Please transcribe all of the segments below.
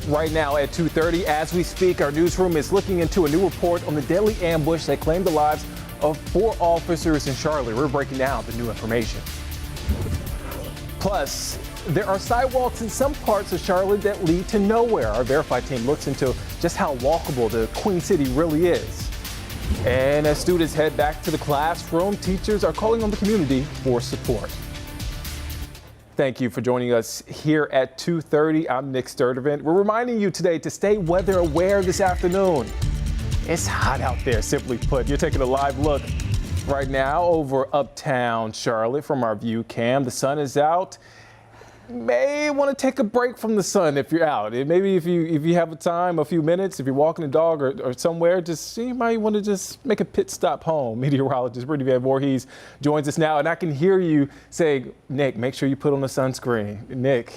Right now at 2:30, as we speak, our newsroom is looking into a new report on the deadly ambush that claimed the lives of 4 officers in Charlotte. We're breaking down the new information. Plus, there are sidewalks in some parts of Charlotte that lead to nowhere. Our Verified team looks into just how walkable the Queen City really is. And as students head back to the classroom, teachers are calling on the community for support. Thank you for joining us here at 2:30. I'm Nick Sturdivant. We're reminding you today to stay weather aware this afternoon. It's hot out there, simply put. You're taking a live look right now over uptown Charlotte from our view cam. The sun is out. May want to take a break from the sun if you're out. And maybe if you have a time, a few minutes, if you're walking a dog or somewhere, you might want to just make a pit stop home. Meteorologist Brittany Van Voorhees joins us now, and I can hear you say, Nick, make sure you put on the sunscreen. Nick,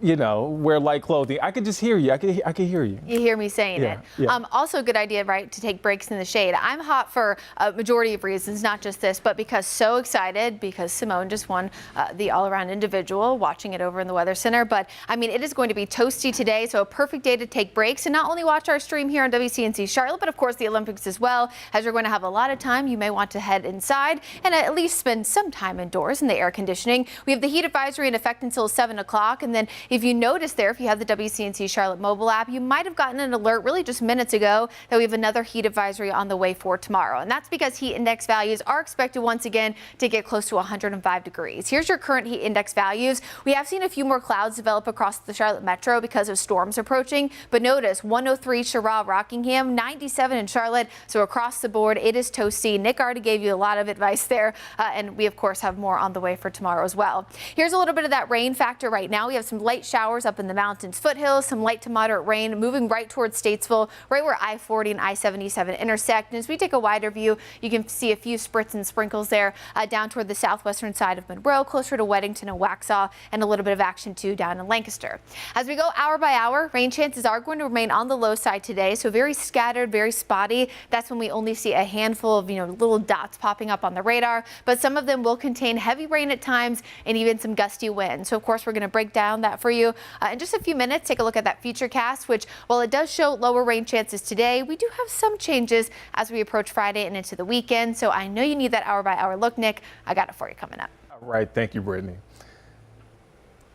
wear light clothing. I could just hear you. I can hear you. You hear me saying it. Yeah. Also a good idea, right, to take breaks in the shade. I'm hot for a majority of reasons, not just this, but because so excited because Simone just won the all-around individual, watching it over in the Weather Center. But, I mean, it is going to be toasty today, so a perfect day to take breaks and not only watch our stream here on WCNC Charlotte, but, of course, the Olympics as well. As you're going to have a lot of time, you may want to head inside and at least spend some time indoors in the air conditioning. We have the heat advisory in effect until 7 o'clock, and then if you notice there, if you have the WCNC Charlotte mobile app, you might have gotten an alert really just minutes ago that we have another heat advisory on the way for tomorrow. And that's because heat index values are expected once again to get close to 105 degrees. Here's your current heat index values. We have seen a few more clouds develop across the Charlotte metro because of storms approaching. But notice 103 Sherrod, Rockingham, 97 in Charlotte. So across the board, it is toasty. Nick already gave you a lot of advice there. And we, of course, have more on the way for tomorrow as well. Here's a little bit of that rain factor right now. We have some light showers up in the mountains, foothills, some light to moderate rain moving right towards Statesville, right where I-40 and I-77 intersect. And as we take a wider view, you can see a few spritz and sprinkles there down toward the southwestern side of Monroe, closer to Weddington and Waxhaw, and a little bit of action too down in Lancaster. As we go hour by hour, rain chances are going to remain on the low side today, so very scattered, very spotty. That's when we only see a handful of little dots popping up on the radar, but some of them will contain heavy rain at times and even some gusty winds. So of course we're going to break down that for you in just a few minutes. Take a look at that future cast, which, while it does show lower rain chances today, we do have some changes as we approach Friday and into the weekend. So I know you need that hour by hour look, Nick. I got it for you coming up. All right. Thank you, Brittany.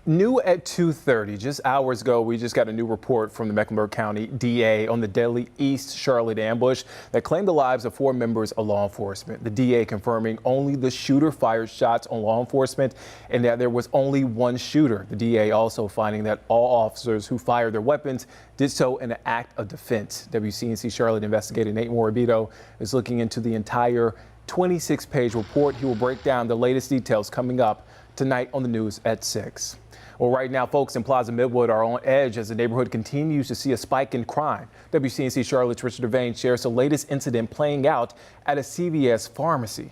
New at 2:30, just hours ago, we just got a new report from the Mecklenburg County DA on the deadly East Charlotte ambush that claimed the lives of 4 members of law enforcement. The DA confirming only the shooter fired shots on law enforcement and that there was only one shooter. The DA also finding that all officers who fired their weapons did so in an act of defense. WCNC Charlotte investigator Nate Morabito is looking into the entire 26-page report. He will break down the latest details coming up tonight on the news at 6. Well, right now, folks in Plaza Midwood are on edge as the neighborhood continues to see a spike in crime. WCNC Charlotte's Richard Devane shares the latest incident playing out at a CVS pharmacy.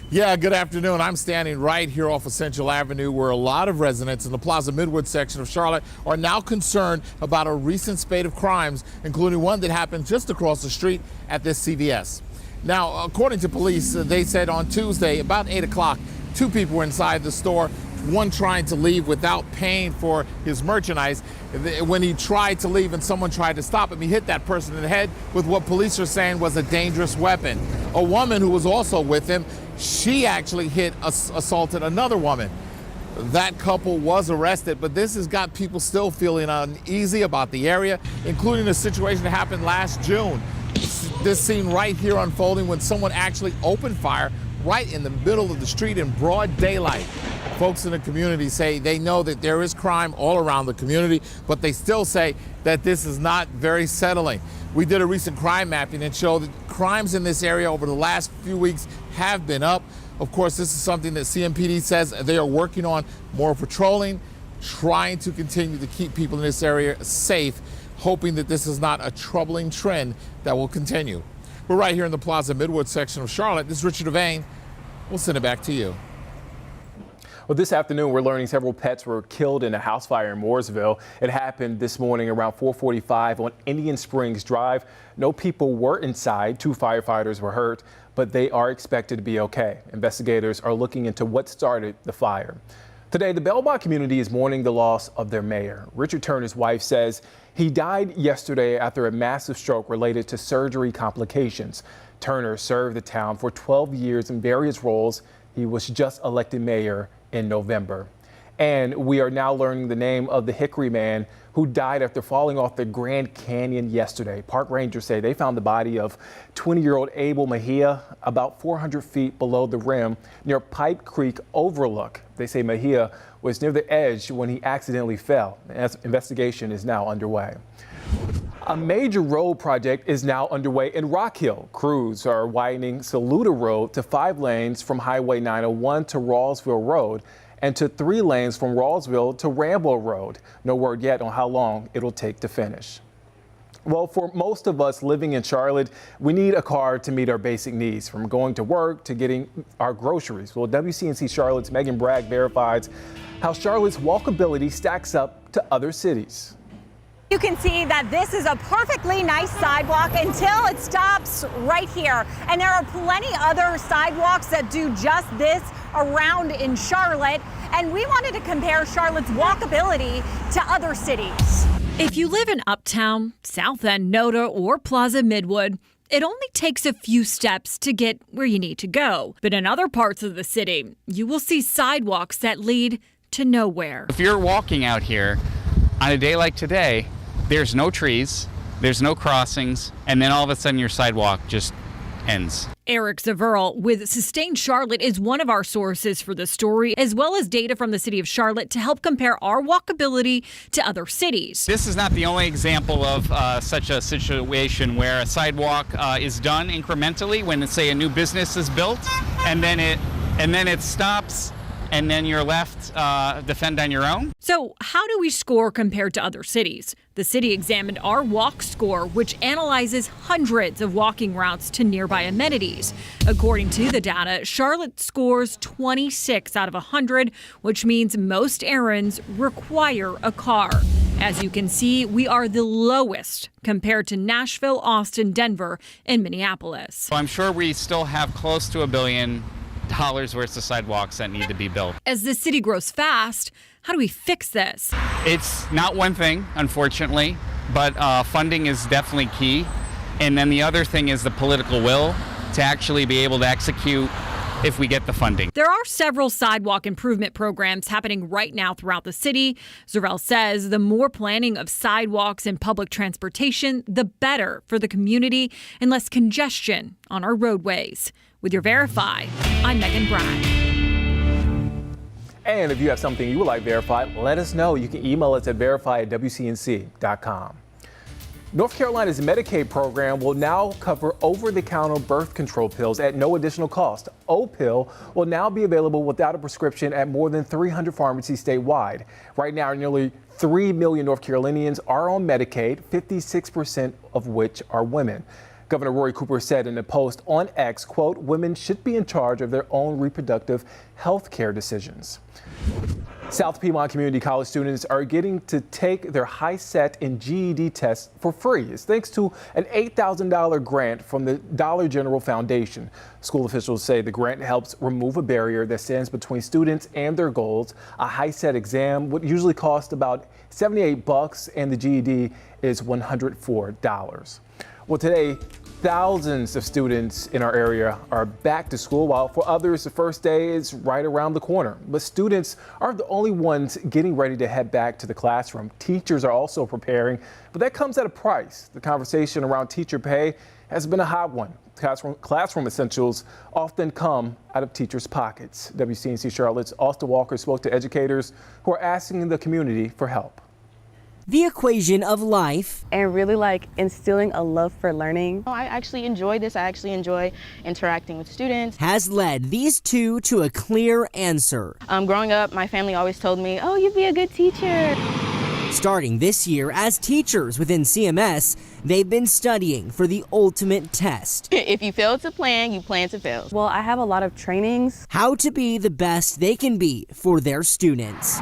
Yeah, good afternoon. I'm standing right here off of Central Avenue where a lot of residents in the Plaza Midwood section of Charlotte are now concerned about a recent spate of crimes, including one that happened just across the street at this CVS. Now, according to police, they said on Tuesday about 8 o'clock, 2 people were inside the store, one trying to leave without paying for his merchandise. When he tried to leave and someone tried to stop him, he hit that person in the head with what police are saying was a dangerous weapon. A woman who was also with him, she actually assaulted another woman. That couple was arrested, but this has got people still feeling uneasy about the area, including a situation that happened last June. This scene right here unfolding when someone actually opened fire right in the middle of the street in broad daylight. Folks in the community say they know that there is crime all around the community, but they still say that this is not very settling. We did a recent crime mapping and showed that crimes in this area over the last few weeks have been up. Of course, this is something that CMPD says they are working on, more patrolling, trying to continue to keep people in this area safe, hoping that this is not a troubling trend that will continue. We're right here in the Plaza Midwood section of Charlotte. This is Richard Devane. We'll send it back to you. Well, this afternoon, we're learning several pets were killed in a house fire in Mooresville. It happened this morning around 4:45 on Indian Springs Drive. No people were inside. 2 firefighters were hurt, but they are expected to be okay. Investigators are looking into what started the fire. Today, the Belmont community is mourning the loss of their mayor. Richard Turner's wife says he died yesterday after a massive stroke related to surgery complications. Turner served the town for 12 years in various roles. He was just elected mayor in November. And we are now learning the name of the Hickory man who died after falling off the Grand Canyon yesterday. Park rangers say they found the body of 20-year-old Abel Mejia about 400 feet below the rim near Pipe Creek Overlook. They say Mejia was near the edge when he accidentally fell. An investigation is now underway. A major road project is now underway in Rock Hill. Crews are widening Saluda Road to 5 lanes from Highway 901 to Rawlsville Road and to 3 lanes from Rawlsville to Rambo Road. No word yet on how long it'll take to finish. Well, for most of us living in Charlotte, we need a car to meet our basic needs, from going to work to getting our groceries. Well, WCNC Charlotte's Megan Bragg verifies how Charlotte's walkability stacks up to other cities. You can see that this is a perfectly nice sidewalk until it stops right here. And there are plenty other sidewalks that do just this around in Charlotte. And we wanted to compare Charlotte's walkability to other cities. If you live in Uptown, South End, Noda, or Plaza Midwood, it only takes a few steps to get where you need to go. But in other parts of the city, you will see sidewalks that lead to nowhere. If you're walking out here on a day like today, there's no trees, there's no crossings, and then all of a sudden your sidewalk just ends. Eric Zaverl with Sustain Charlotte is one of our sources for the story, as well as data from the city of Charlotte to help compare our walkability to other cities. This is not the only example of such a situation where a sidewalk is done incrementally when, say, a new business is built, and then it stops, and then you're left to fend on your own. So how do we score compared to other cities? The city examined our walk score, which analyzes hundreds of walking routes to nearby amenities. According to the data, Charlotte scores 26 out of 100, which means most errands require a car. As you can see, we are the lowest compared to Nashville, Austin, Denver, and Minneapolis. So I'm sure we still have close to $1 billion worth of sidewalks that need to be built. As the city grows fast, how do we fix this? It's not one thing, unfortunately, but funding is definitely key. And then the other thing is the political will to actually be able to execute if we get the funding. There are several sidewalk improvement programs happening right now throughout the city. Zarel says the more planning of sidewalks and public transportation, the better for the community and less congestion on our roadways. With your Verify, I'm Megan Bragg. And if you have something you would like verified, let us know. You can email us at verify@wcnc.com. North Carolina's Medicaid program will now cover over-the-counter birth control pills at no additional cost. O-Pill will now be available without a prescription at more than 300 pharmacies statewide. Right now, nearly 3 million North Carolinians are on Medicaid, 56% of which are women. Governor Roy Cooper said in a post on X, quote, "Women should be in charge of their own reproductive health care decisions." South Piedmont Community College students are getting to take their HiSET and GED tests for free. It's thanks to an $8,000 grant from the Dollar General Foundation. School officials say the grant helps remove a barrier that stands between students and their goals. A HiSET exam would usually cost about $78, and the GED is $104. Well, today, thousands of students in our area are back to school, while for others, the first day is right around the corner. But students aren't the only ones getting ready to head back to the classroom. Teachers are also preparing, but that comes at a price. The conversation around teacher pay has been a hot one. Classroom essentials often come out of teachers' pockets. WCNC Charlotte's Austin Walker spoke to educators who are asking the community for help. The equation of life. And really instilling a love for learning. I actually enjoy this. I actually enjoy interacting with students. Has led these two to a clear answer. Growing up, my family always told me, oh, you'd be a good teacher. Starting this year as teachers within CMS, they've been studying for the ultimate test. If you fail to plan, you plan to fail. Well, I have a lot of trainings. How to be the best they can be for their students.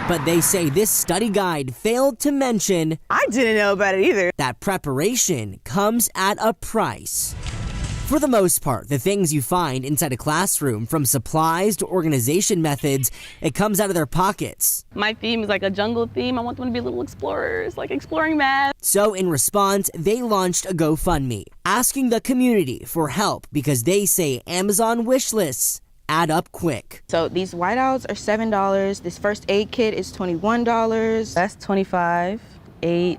But they say this study guide failed to mention I didn't know about it either. that preparation comes at a price. For the most part, the things you find inside a classroom, from supplies to organization methods, it comes out of their pockets. My theme is like a jungle theme. I want them to be little explorers, like exploring math. So in response, they launched a GoFundMe, asking the community for help because they say Amazon wish lists add up quick. So these whiteouts are $7. This first aid kit is $21. That's 25, 8,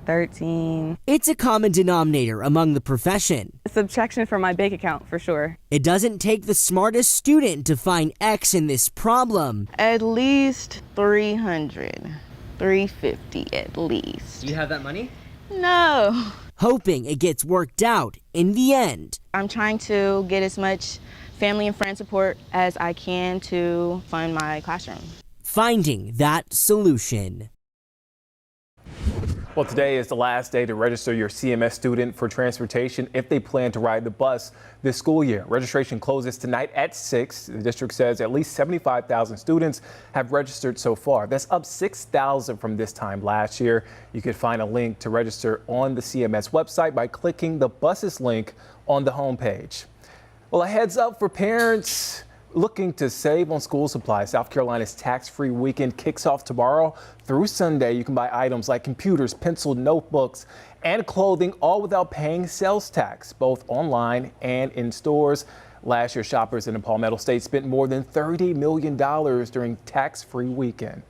13. It's a common denominator among the profession. Subtraction from my bank account for sure. It doesn't take the smartest student to find X in this problem. At least 300, 350 at least. Do you have that money? No. Hoping it gets worked out in the end. I'm trying to get as much family and friend support as I can to fund my classroom. Finding that solution. Well, today is the last day to register your CMS student for transportation if they plan to ride the bus this school year. Registration closes tonight at 6. The district says at least 75,000 students have registered so far. That's up 6,000 from this time last year. You can find a link to register on the CMS website by clicking the buses link on the homepage. Well, a heads up for parents looking to save on school supplies. South Carolina's tax-free weekend kicks off tomorrow through Sunday. You can buy items like computers, pencil, notebooks, and clothing, all without paying sales tax, both online and in stores. Last year, shoppers in the Palmetto State spent more than $30 million during tax-free weekend.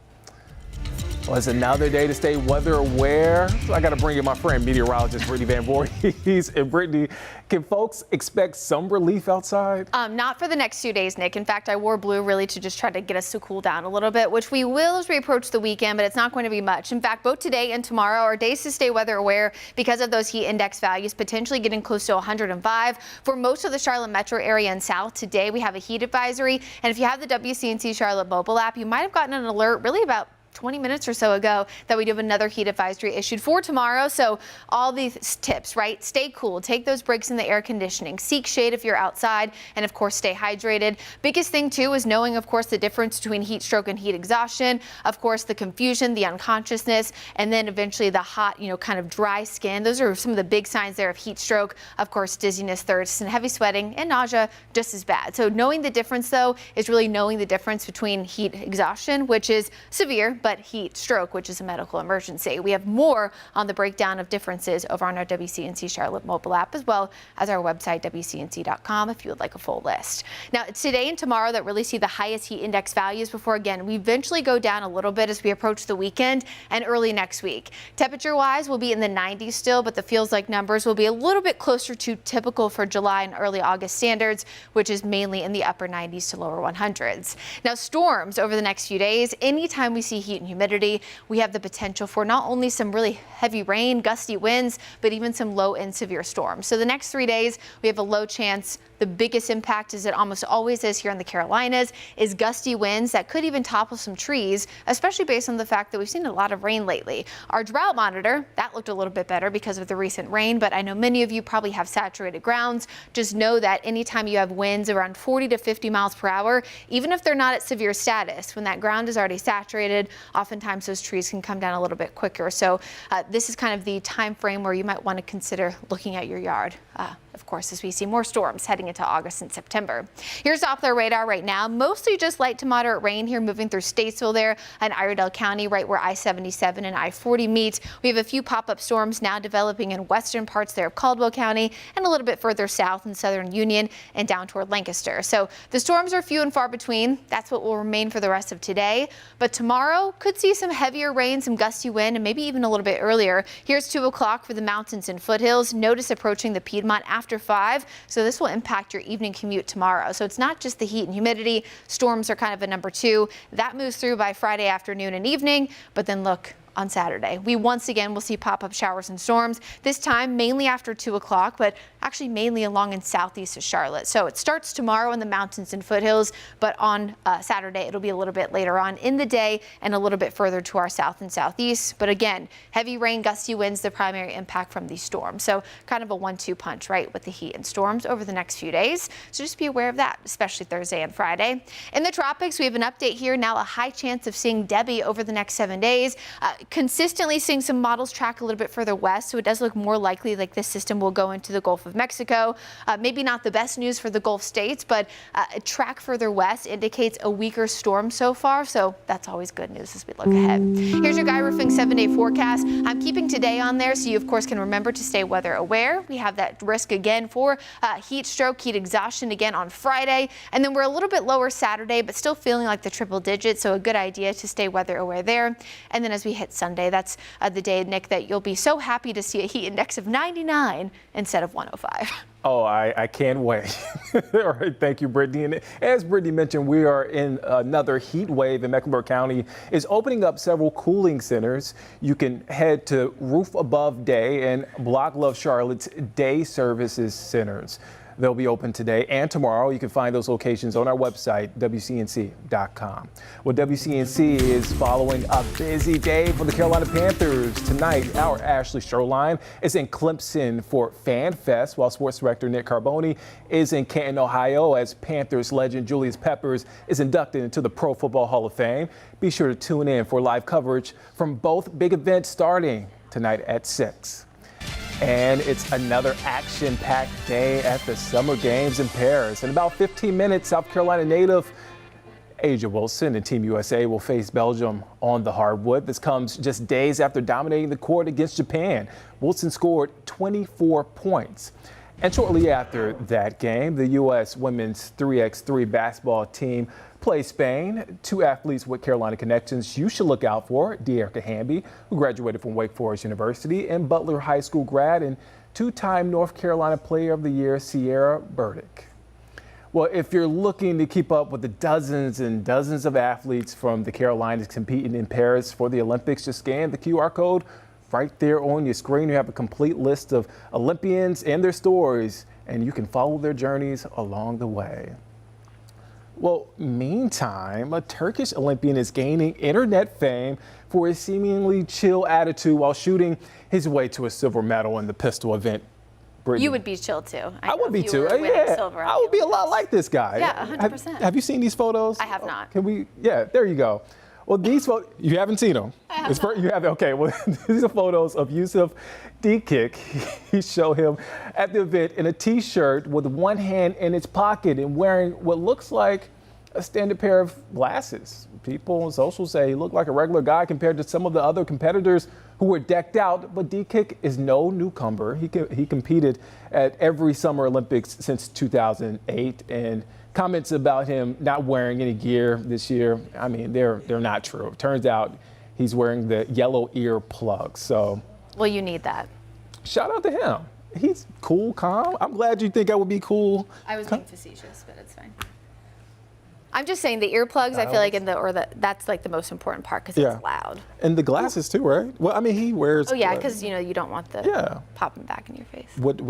Well, it's another day to stay weather aware. So I got to bring in my friend, meteorologist Brittany Van Voorhees. And Brittany, can folks expect some relief outside? Not for the next few days, Nick. In fact, I wore blue really to just try to get us to cool down a little bit, which we will as we approach the weekend, but it's not going to be much. In fact, both today and tomorrow are days to stay weather aware because of those heat index values potentially getting close to 105 for most of the Charlotte metro area and south. Today we have a heat advisory, and if you have the WCNC Charlotte mobile app, you might have gotten an alert really about 20 minutes or so ago that we do have another heat advisory issued for tomorrow. So all these tips, right? Stay cool, take those breaks in the air conditioning, seek shade if you're outside, and of course stay hydrated. Biggest thing too is knowing, of course, the difference between heat stroke and heat exhaustion, of course the confusion, the unconsciousness, and then eventually the hot, kind of dry skin. Those are some of the big signs there of heat stroke. Of course, dizziness, thirst, and heavy sweating, and nausea just as bad. So knowing the difference though is really knowing the difference between heat exhaustion, which is severe, but heat stroke, which is a medical emergency. We have more on the breakdown of differences over on our WCNC Charlotte mobile app, as well as our website, WCNC.com, if you would like a full list. Now, it's today and tomorrow that really see the highest heat index values before, again, we eventually go down a little bit as we approach the weekend and early next week. Temperature-wise, we'll be in the 90s still, but the feels like numbers will be a little bit closer to typical for July and early August standards, which is mainly in the upper 90s to lower 100s. Now, storms over the next few days, anytime we see heat and humidity, we have the potential for not only some really heavy rain, gusty winds, but even some low and severe storms. So the next 3 days, we have a low chance. The biggest impact, as it almost always is here in the Carolinas, is gusty winds that could even topple some trees, especially based on the fact that we've seen a lot of rain lately. Our drought monitor, that looked a little bit better because of the recent rain, but I know many of you probably have saturated grounds. Just know that anytime you have winds around 40 to 50 miles per hour, even if they're not at severe status, when that ground is already saturated, oftentimes those trees can come down a little bit quicker. So this is kind of the time frame where you might want to consider looking at your yard. Of course, as we see more storms heading into August and September. Here's off our radar right now. Mostly just light to moderate rain here moving through Statesville there and Iredell County, right where I-77 and I-40 meet. We have a few pop-up storms now developing in western parts there of Caldwell County and a little bit further south in southern Union and down toward Lancaster. So the storms are few and far between. That's what will remain for the rest of today. But tomorrow could see some heavier rain, some gusty wind, and maybe even a little bit earlier. Here's 2 o'clock for the mountains and foothills. Notice approaching the Piedmont after 5. So this will impact your evening commute tomorrow. So it's not just the heat and humidity. Storms are kind of a number 2. That moves through by Friday afternoon and evening. But then look, on Saturday, we once again will see pop-up showers and storms, this time mainly after 2 o'clock, but actually mainly along in southeast of Charlotte. So it starts tomorrow in the mountains and foothills, but on Saturday it'll be a little bit later on in the day and a little bit further to our south and southeast. But again, heavy rain, gusty winds, the primary impact from these storms. So kind of a 1-2 punch, right, with the heat and storms over the next few days. So just be aware of that, especially Thursday and Friday. In the tropics, we have an update here now, a high chance of seeing Debbie over the next 7 days. Consistently seeing some models track a little bit further west, so it does look more likely like this system will go into the Gulf of Mexico. Maybe not the best news for the Gulf states, but a track further west indicates a weaker storm so far, so that's always good news as we look ahead. Here's your Guy Roofing 7-day forecast. I'm keeping today on there so you, of course, can remember to stay weather aware. We have that risk again for heat stroke, heat exhaustion again on Friday, and then we're a little bit lower Saturday, but still feeling like the triple digits, so a good idea to stay weather aware there. And then as we hit Sunday, that's the day, Nick, that you'll be so happy to see a heat index of 99 instead of 105. Oh, I can't wait. All right, thank you, Brittany. And as Brittany mentioned, we are in another heat wave, and Mecklenburg County is opening up several cooling centers. You can head to Roof Above Day and Block Love Charlotte's Day Services Centers. They'll be open today and tomorrow. You can find those locations on our website, WCNC.com. Well, WCNC is following a busy day for the Carolina Panthers. Tonight, our Ashley Shoreline is in Clemson for Fan Fest, while Sports Director Nick Carboni is in Canton, Ohio, as Panthers legend Julius Peppers is inducted into the Pro Football Hall of Fame. Be sure to tune in for live coverage from both big events starting tonight at 6. And it's another action-packed day at the Summer Games in Paris. In about 15 minutes, South Carolina native Asia Wilson and Team USA will face Belgium on the hardwood. This comes just days after dominating the court against Japan. Wilson scored 24 points. And shortly after that game, the U.S. women's 3x3 basketball team plays Spain. Two athletes with Carolina connections you should look out for: De'Erica Hamby, who graduated from Wake Forest University, and Butler High School grad and two-time North Carolina Player of the Year, Sierra Burdick. Well, if you're looking to keep up with the dozens and dozens of athletes from the Carolinas competing in Paris for the Olympics, just scan the QR code right there on your screen. You have a complete list of Olympians and their stories, and you can follow their journeys along the way. Well, meantime, a Turkish Olympian is gaining internet fame for his seemingly chill attitude while shooting his way to a silver medal in the pistol event. Brittany. You would be chill too. I would be too. Yeah, I would be a lot like this guy. Yeah, 100%. Have you seen these photos? I have not. Can we? Yeah, there you go. Well, these photos, you haven't seen them. I have not. You have, okay. Well, these are photos of Yusuf D-Kick. He showed him at the event in a T-shirt with one hand in its pocket and wearing what looks like a standard pair of glasses. People on social say he looked like a regular guy compared to some of the other competitors who were decked out, but D-Kick is no newcomer. He competed at every Summer Olympics since 2008, and comments about him not wearing any gear this year, I mean, they're not true. It turns out he's wearing the yellow ear plugs. So, well, you need that. Shout out to him. He's cool, calm. I'm glad you think I would be cool. I was being facetious, but it's fine. I'm just saying the earplugs, I feel like that's like the most important part because it's loud. And the glasses too, right? Well, I mean, he wears. Oh yeah, because you don't want the popping back in your face. What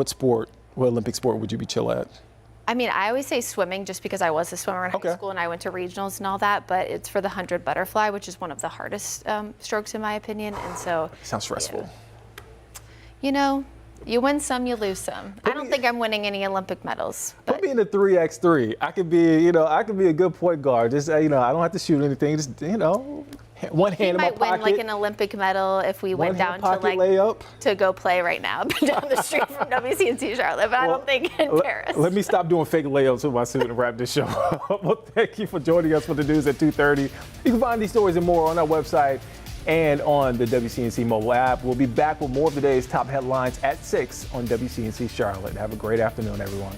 Olympic sport would you be chill at? I mean, I always say swimming just because I was a swimmer in high school and I went to regionals and all that, but it's for the 100 butterfly, which is one of the hardest strokes in my opinion. And so. Sounds stressful. You win some, you lose some. I don't think I'm winning any Olympic medals. Put me in the 3x3. I could be a good point guard. Just, I don't have to shoot anything. Just, one hand in my pocket. You might win like an Olympic medal if we went down to go play right now down the street from WCNC Charlotte, but I don't think in Paris. Let me stop doing fake layups with my suit and wrap this show up. Well, thank you for joining us for the news at 2:30. You can find these stories and more on our website and on the WCNC mobile app. We'll be back with more of today's top headlines at 6 on WCNC Charlotte. Have a great afternoon, everyone.